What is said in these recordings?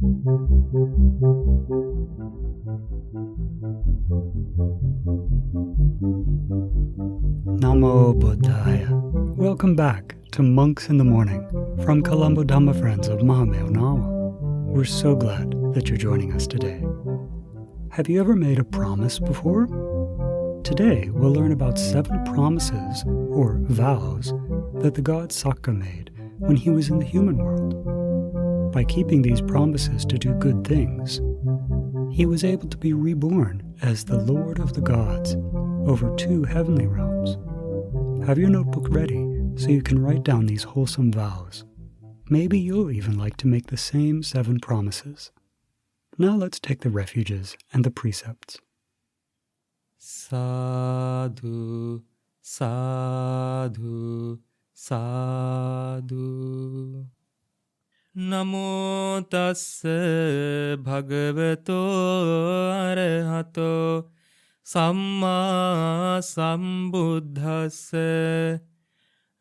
Namo Buddhaya. Welcome back to Monks in the Morning from Colombo Dhamma Friends of Mahameo Nawa. We're so glad that you're joining us today. Have you ever made a promise before? Today we'll learn about 7 promises, or vows, that the God Sakka made when he was in the human world. By keeping these promises to do good things, he was able to be reborn as the Lord of the Gods over 2 heavenly realms. Have your notebook ready so you can write down these wholesome vows. Maybe you'll even like to make the same 7 promises. Now let's take the refuges and the precepts. Sadhu, sadhu, sadhu. Namo tassa bhagavato arahato samma sambuddhassa.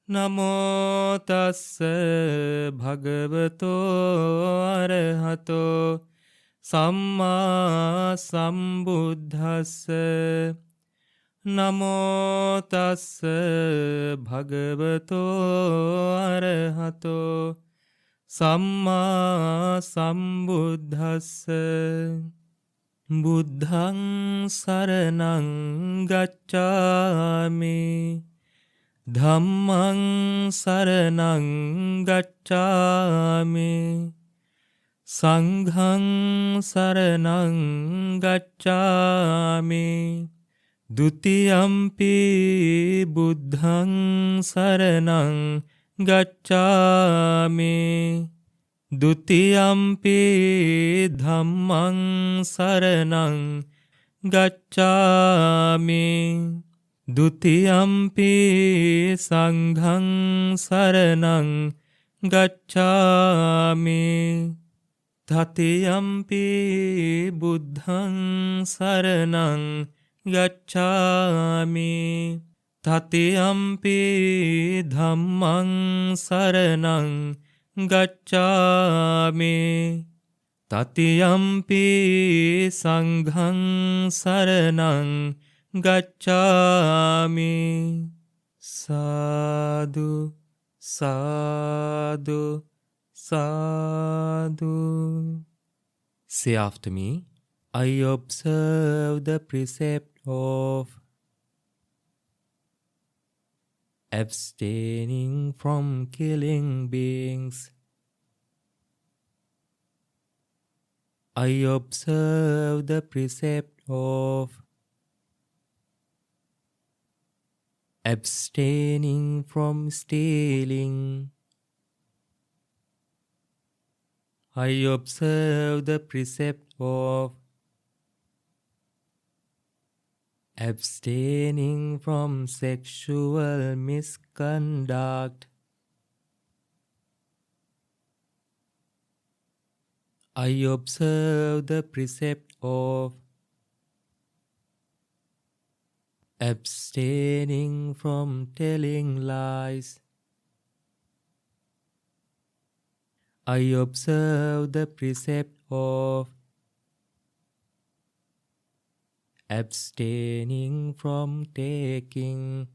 Namo tassa bhagavato arahato samma sambuddhassa. Namo tassa bhagavato arahato samma sambuddhassa. Buddhaṃ saraṇaṃ gacchāmi. Dhammaṃ saraṇaṃ gacchāmi. Saṅghaṃ saraṇaṃ gacchāmi. Dutiyampi buddhaṃ saraṇaṃ gacchāmi. Dutiyampi dhammaṃ saraṇaṃ gacchāmi. Dutiyampi saṅghaṃ saraṇaṃ gacchāmi. Tatiyampi buddhaṃ saraṇaṃ gacchāmi. Tatiyampi dhammaṃ saraṇaṃ gacchāmi. Tatiyampi saṅghaṃ saraṇaṃ gacchāmi. Sadhu, sadhu, sadhu. Say after me. I observe the precept of abstaining from killing beings. I observe the precept of abstaining from stealing. I observe the precept of abstaining from sexual misconduct. I observe the precept of abstaining from telling lies. I observe the precept of abstaining from taking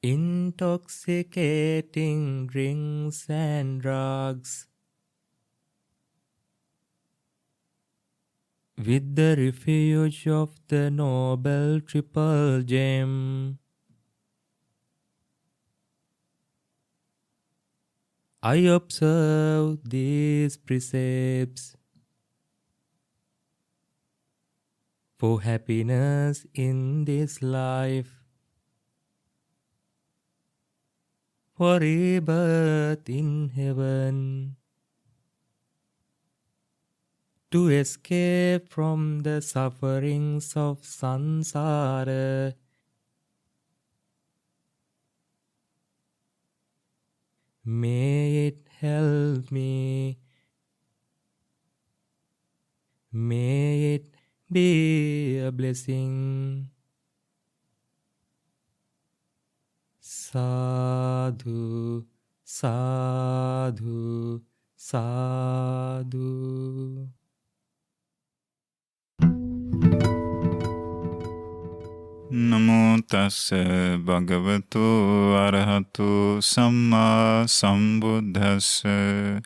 intoxicating drinks and drugs. With the refuge of the Noble Triple Gem, I observe these precepts for happiness in this life, for rebirth in heaven, to escape from the sufferings of samsara. May it help me. May it be a blessing. Sadhu, Sadhu, sadhu. Namo tassa bhagavato arahato samma sambuddhassa.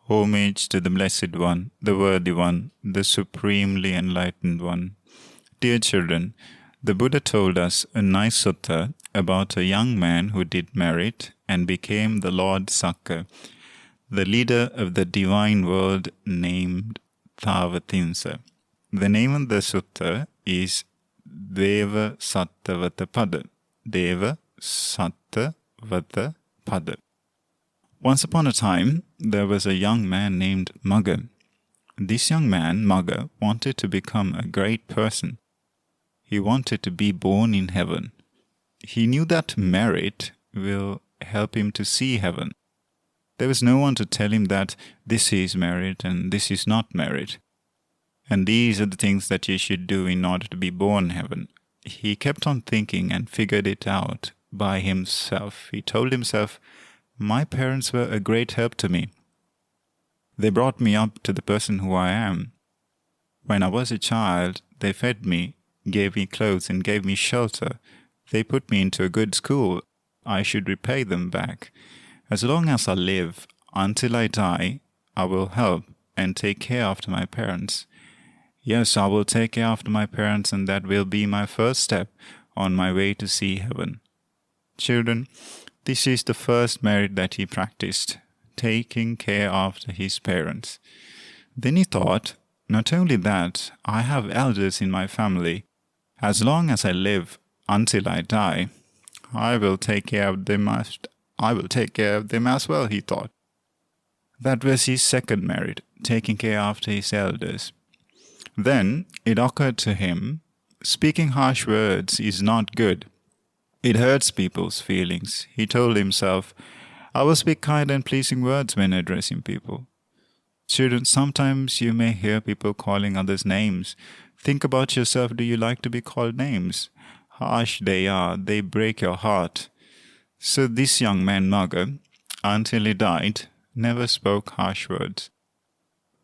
Homage to the Blessed One, the Worthy One, the Supremely Enlightened One. Dear children, the Buddha told us a nice sutta about a young man who did merit and became the Lord Sakka, the leader of the divine world named Thavatinsa. The name of the sutta is Deva Sattavata Pada. Deva Sattavata Pada. Once upon a time, there was a young man named Magga. This young man, Magga, wanted to become a great person. He wanted to be born in heaven. He knew that merit will help him to see heaven. There was no one to tell him that this is merit and this is not merit. And these are the things that you should do in order to be born in heaven. He kept on thinking and figured it out by himself. He told himself, my parents were a great help to me. They brought me up to the person who I am. When I was a child, they fed me, gave me clothes and gave me shelter. They put me into a good school. I should repay them back. As long as I live, until I die, I will help and take care after my parents. Yes, I will take care after my parents, and that will be my first step on my way to see heaven. Children, this is the first merit that he practiced, taking care after his parents. Then he thought, not only that, I have elders in my family. As long as I live until I die, I will take care of them as well, he thought. That was his second merit, taking care after his elders. Then it occurred to him, speaking harsh words is not good. It hurts people's feelings. He told himself, I will speak kind and pleasing words when addressing people. Children, sometimes you may hear people calling others names. Think about yourself. Do you like to be called names? Harsh they are. They break your heart. So this young man, Magga, until he died, never spoke harsh words.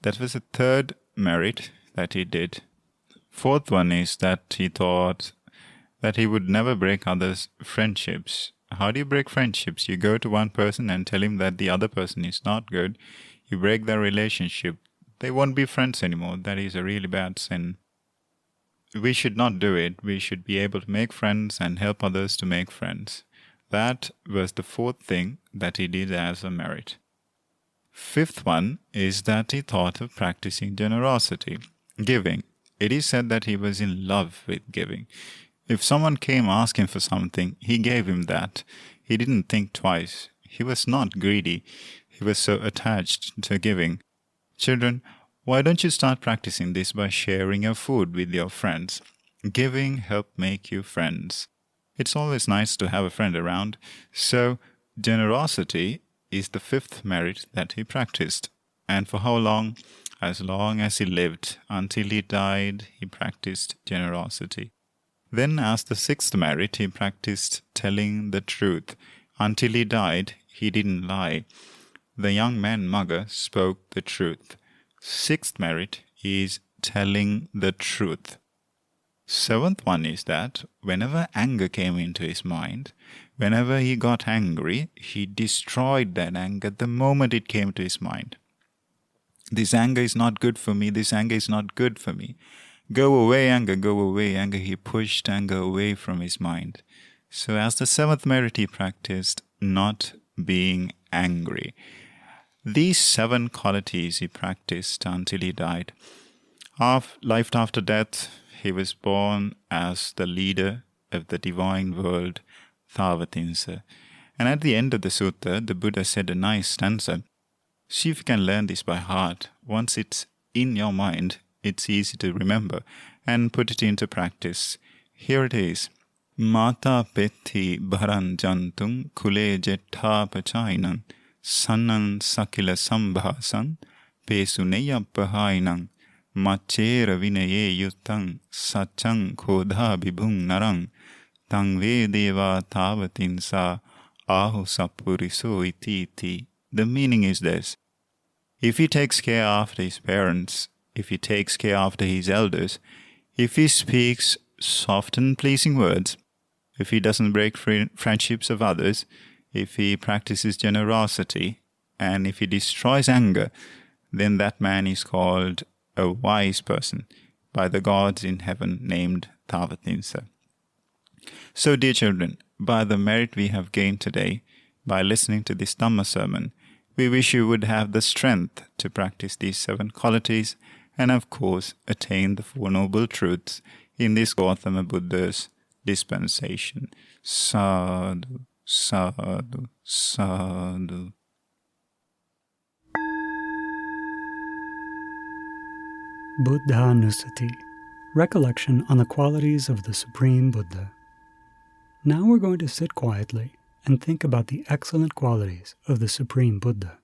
That was the third merit that he did. Fourth one is that he thought that he would never break others' friendships. How do you break friendships? You go to one person and tell him that the other person is not good. You break their relationship. They won't be friends anymore. That is a really bad sin. We should not do it. We should be able to make friends and help others to make friends. That was the fourth thing that he did as a merit. Fifth one is that he thought of practicing generosity, giving. It is said that he was in love with giving. If someone came asking for something, he gave him that. He didn't think twice. He was not greedy. He was so attached to giving. Children, why don't you start practicing this by sharing your food with your friends? Giving helps make you friends. It's always nice to have a friend around. So, generosity is the fifth merit that he practiced. And for how long? As long as he lived. Until he died, he practiced generosity. Then as the sixth merit, he practiced telling the truth. Until he died, he didn't lie. The young man Magga spoke the truth. Sixth merit is telling the truth. Seventh one is that whenever anger came into his mind, whenever he got angry, he destroyed that anger the moment it came to his mind. This anger is not good for me. This anger is not good for me. Go away, anger, go away, anger. He pushed anger away from his mind. So as the seventh merit, he practiced not being angry. These 7 qualities he practiced until he died. Life after death, he was born as the leader of the divine world, Thavatinsa. And at the end of the sutta, the Buddha said a nice stanza. See if you can learn this by heart. Once it's in your mind, it's easy to remember and put it into practice. Here it is. Mata pethi bharan jantung kule jetha pachainan sannan sakila sambhasan pesuneya pahainang machera vinaye yutang sachang khodha bibhung narang tang ve deva thavatinsa Aho Sappuriso iti iti. The meaning is this. If he takes care after his parents, if he takes care after his elders, if he speaks soft and pleasing words, if he doesn't break friendships of others, if he practices generosity, and if he destroys anger, then that man is called a wise person by the gods in heaven named Tavatimsa. So, dear children, by the merit we have gained today, by listening to this Dhamma sermon, we wish you would have the strength to practice these 7 qualities and, of course, attain the 4 noble truths in this Gautama Buddha's dispensation. Sadhu, sadhu, sadhu. Buddhanusati, recollection on the qualities of the Supreme Buddha. Now we're going to sit quietly and think about the excellent qualities of the Supreme Buddha.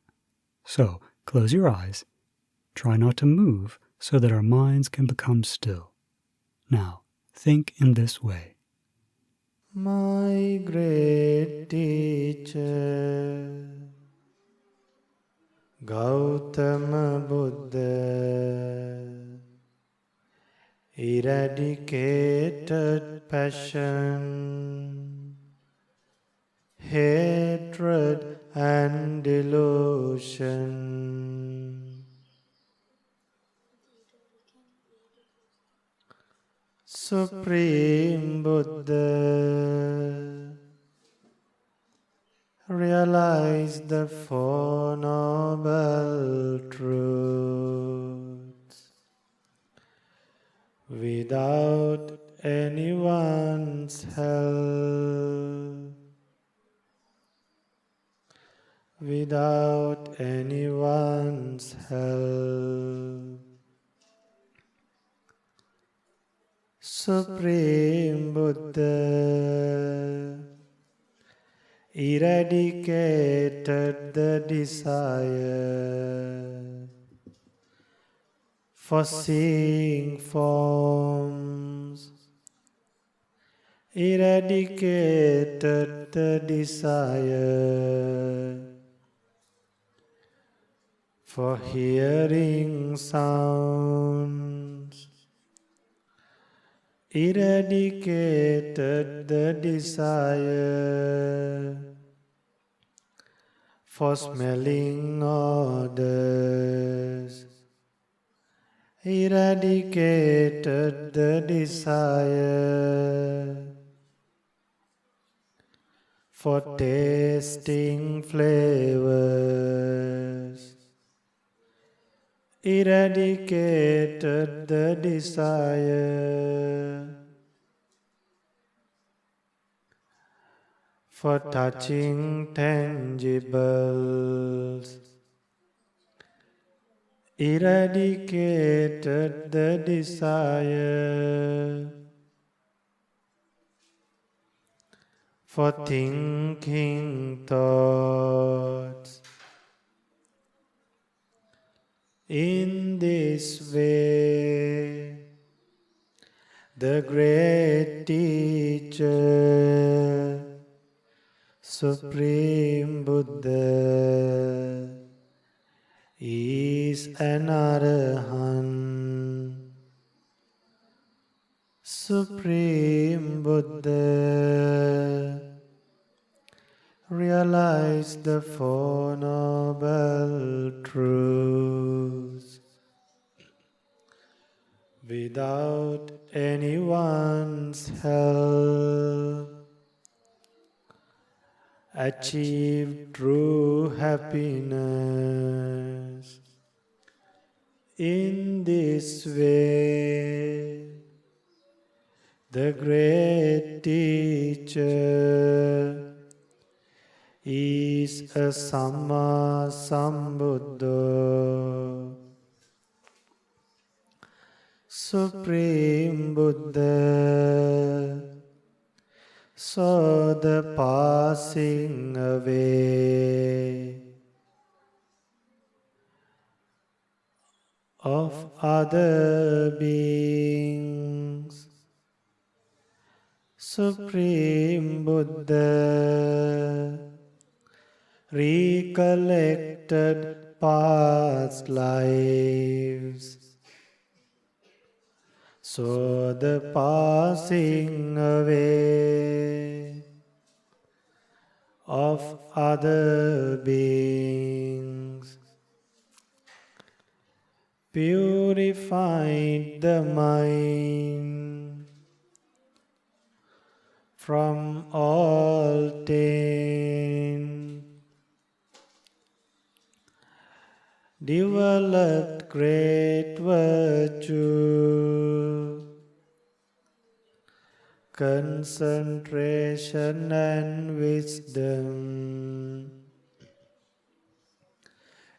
So, close your eyes. Try not to move so that our minds can become still. Now, think in this way. My great teacher, Gautama Buddha, eradicated passion, hatred and delusion. Supreme Buddha, realize the 4 noble truths without anyone's help, without anyone's help. Supreme Buddha eradicated the desire for seeing forms, eradicated the desire for hearing sounds, eradicated the desire for smelling odors, eradicated the desire for tasting flavors, eradicated the desire for touching tangibles, eradicated the desire for thinking thoughts. In this way, the great teacher, Supreme Buddha, is an Arahant. Supreme Buddha, realize the 4 noble truths without anyone's help. Achieve true happiness. In this way, the great teacher is a Samma Sambuddha. Supreme Buddha saw the passing away of other beings. Supreme Buddha recollected past lives, saw the passing away of other beings, purified the mind from all taint, developed great virtue, concentration and wisdom.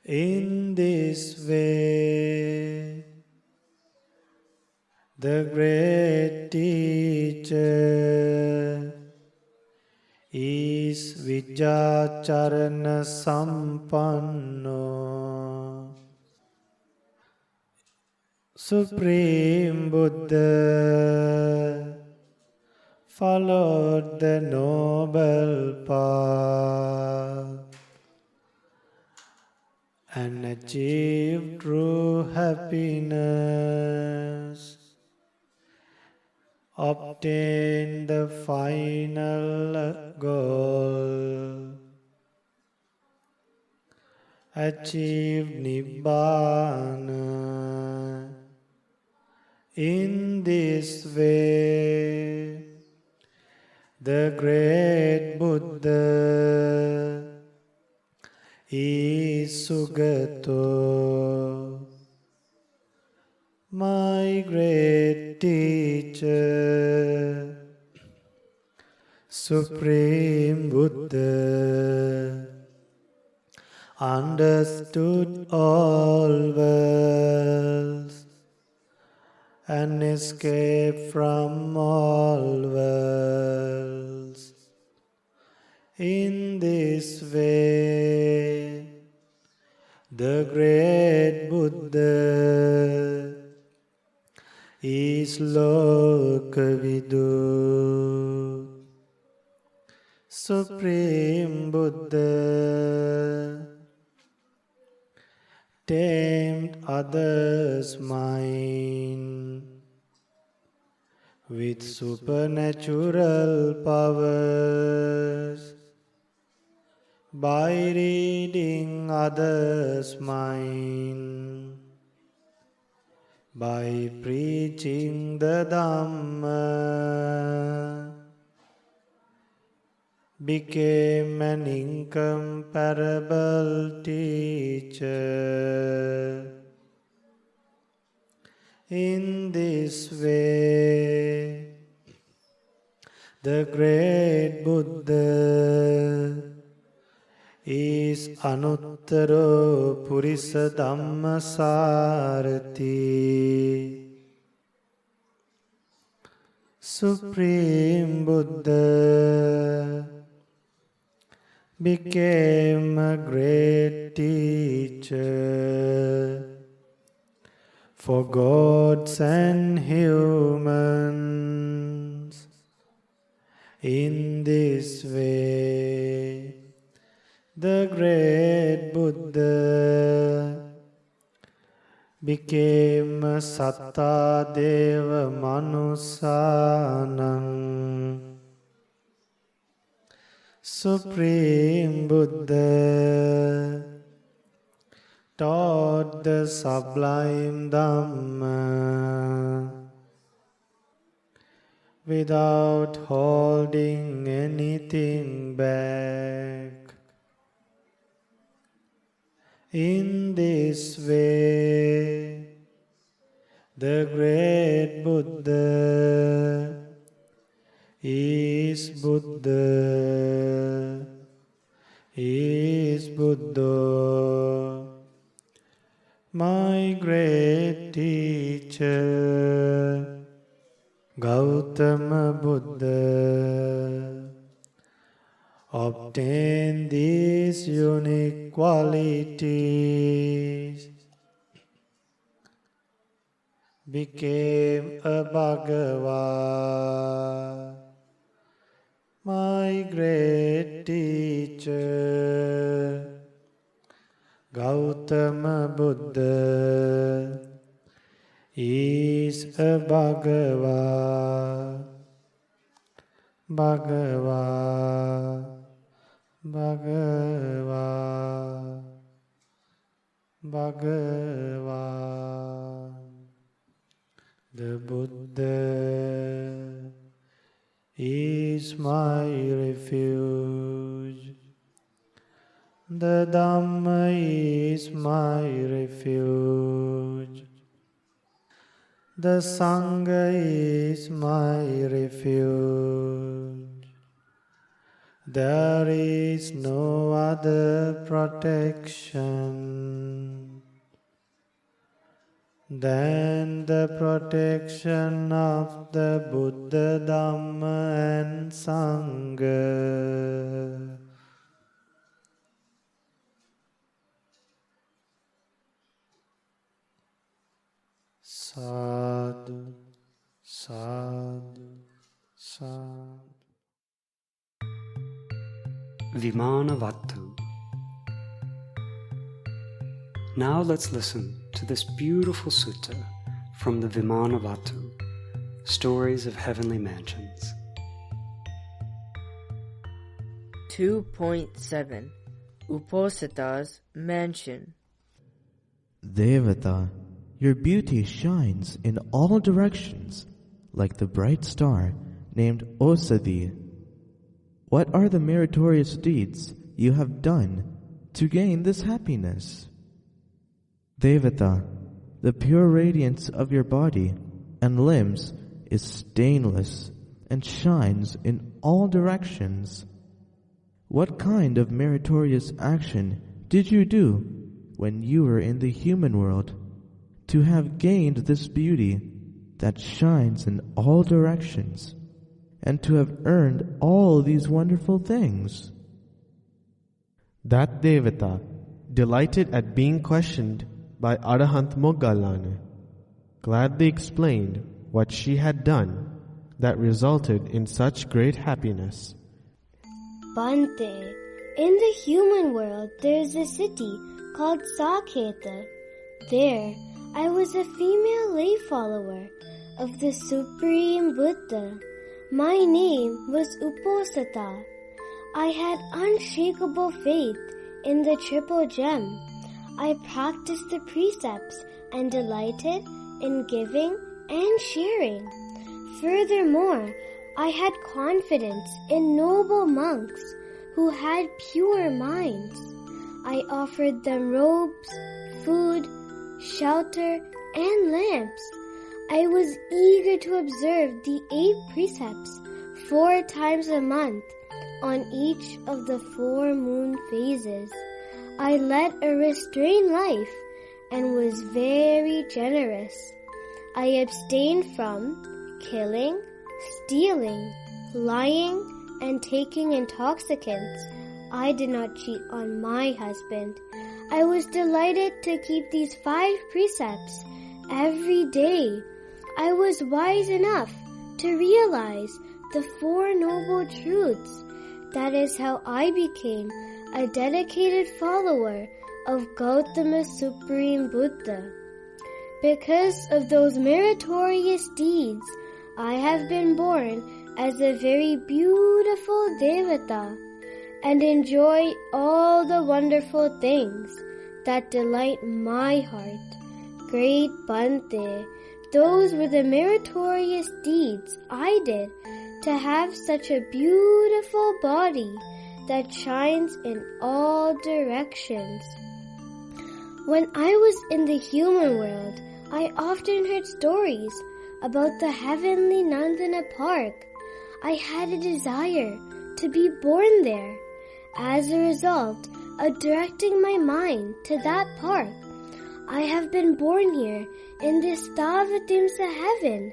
In this way, the great teacher is Vijacharana Sampanno, Supreme Buddha followed the noble path and achieved true happiness, obtained the final goal, achieved Nibbana. In this way, the great Buddha is Sugato, my great teacher, Supreme Buddha, understood all worlds and escaped from all worlds. In this way, the great Buddha is Lokavidu, Supreme Buddha, tamed others' mind with supernatural powers by reading others' mind, by preaching the Dhamma, became an incomparable teacher. In this way, the great Buddha is Anuttaro Purisa Dhammasarati, Supreme Buddha became a great teacher for gods and humans. In this way, the great Buddha became a Satta Deva Manusanam, Supreme Buddha taught the sublime Dhamma without holding anything back. In this way, the great Buddha is Buddha, is Buddha, my great teacher, Gautama Buddha, obtained these unique qualities, became a Bhagava, my great teacher, Gautama Buddha, is a Bhagava, Bhagava, Bhagava, Bhagava. The Buddha is my refuge. The Dhamma is my refuge. The Sangha is my refuge. There is no other protection than the protection of the Buddha, Dhamma and Sangha. Sadhu, sadhu, sadhu. Vimanavattu. Now let's listen to this beautiful sutta from the Vimanavattu, Stories of Heavenly Mansions. 2.7 Uposatha's Mansion. Devata, your beauty shines in all directions like the bright star named Osadhi. What are the meritorious deeds you have done to gain this happiness? Devata, the pure radiance of your body and limbs is stainless and shines in all directions. What kind of meritorious action did you do when you were in the human world to have gained this beauty that shines in all directions and to have earned all these wonderful things? That Devata, delighted at being questioned by Arahant Moggallana, gladly explained what she had done that resulted in such great happiness. Bhante, in the human world there is a city called Saketa. There I was a female lay follower of the Supreme Buddha. My name was Uposatha. I had unshakable faith in the Triple Gem. I practiced the precepts and delighted in giving and sharing. Furthermore, I had confidence in noble monks who had pure minds. I offered them robes, food, shelter, and lamps. I was eager to observe the 8 precepts 4 times a month on each of the 4 moon phases. I led a restrained life and was very generous. I abstained from killing, stealing, lying, and taking intoxicants. I did not cheat on my husband. I was delighted to keep these 5 precepts every day. I was wise enough to realize the 4 noble truths. That is how I became a dedicated follower of Gautama Supreme Buddha. Because of those meritorious deeds, I have been born as a very beautiful Devata and enjoy all the wonderful things that delight my heart. Great Bhante, those were the meritorious deeds I did to have such a beautiful body that shines in all directions. When I was in the human world, I often heard stories about the heavenly Nandana Park. I had a desire to be born there. As a result of directing my mind to that park, I have been born here in this Tavatimsa heaven.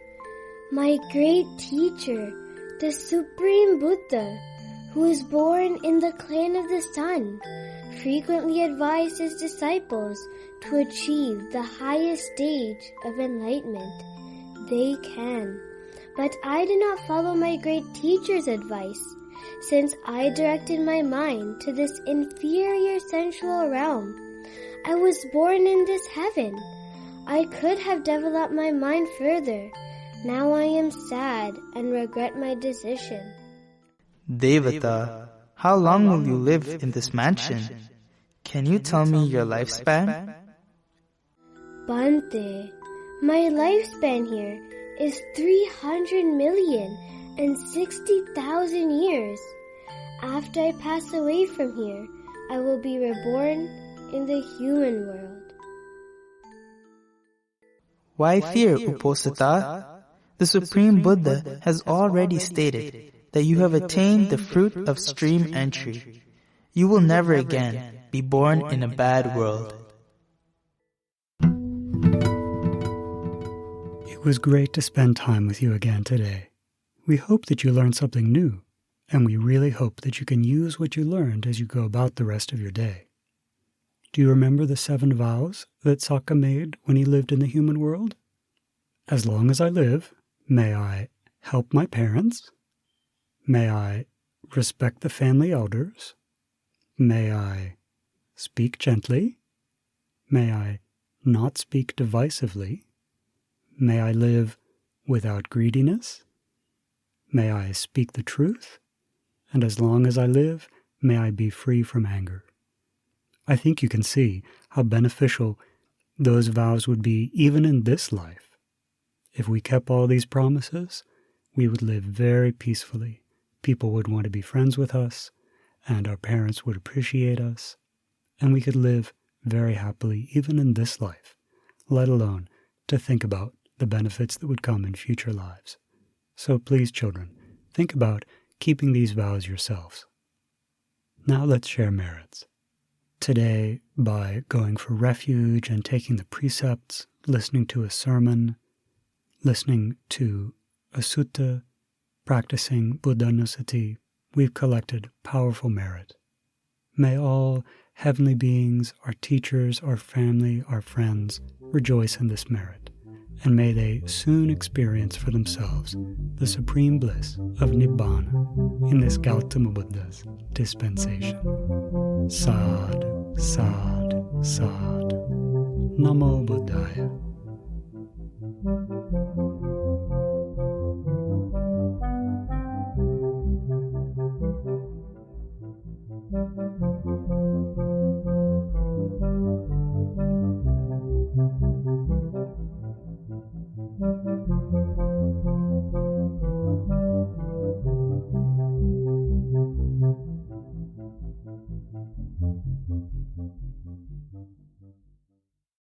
My great teacher, the Supreme Buddha, who was born in the clan of the sun, frequently advised his disciples to achieve the highest stage of enlightenment they can. But I did not follow my great teacher's advice. since I directed my mind to this inferior sensual realm. I was born in this heaven. I could have developed my mind further. Now I am sad and regret my decision. Devata, how long will you live in this mansion? Can you tell me your lifespan? Bante, my lifespan here is 300,060,000 years. After I pass away from here, I will be reborn in the human world. Why fear, Uposatha? The Supreme Buddha has already stated that you have attained the fruit of stream entry. You will never again be born in a bad world. It was great to spend time with you again today. We hope that you learned something new, and we really hope that you can use what you learned as you go about the rest of your day. Do you remember the 7 vows that Sakka made when he lived in the human world? As long as I live, may I help my parents? May I respect the family elders? May I speak gently? May I not speak divisively? May I live without greediness? May I speak the truth? And as long as I live, may I be free from anger. I think you can see how beneficial those vows would be even in this life. If we kept all these promises, we would live very peacefully. People would want to be friends with us, and our parents would appreciate us, and we could live very happily even in this life, let alone to think about the benefits that would come in future lives. So please, children, think about keeping these vows yourselves. Now let's share merits. Today, by going for refuge and taking the precepts, listening to a sermon, listening to a sutta, practicing Buddhanusati, we've collected powerful merit. May all heavenly beings, our teachers, our family, our friends, rejoice in this merit, and may they soon experience for themselves the supreme bliss of Nibbana in this Gautama Buddha's dispensation. Sad, sad, sad. Namo Buddhaya.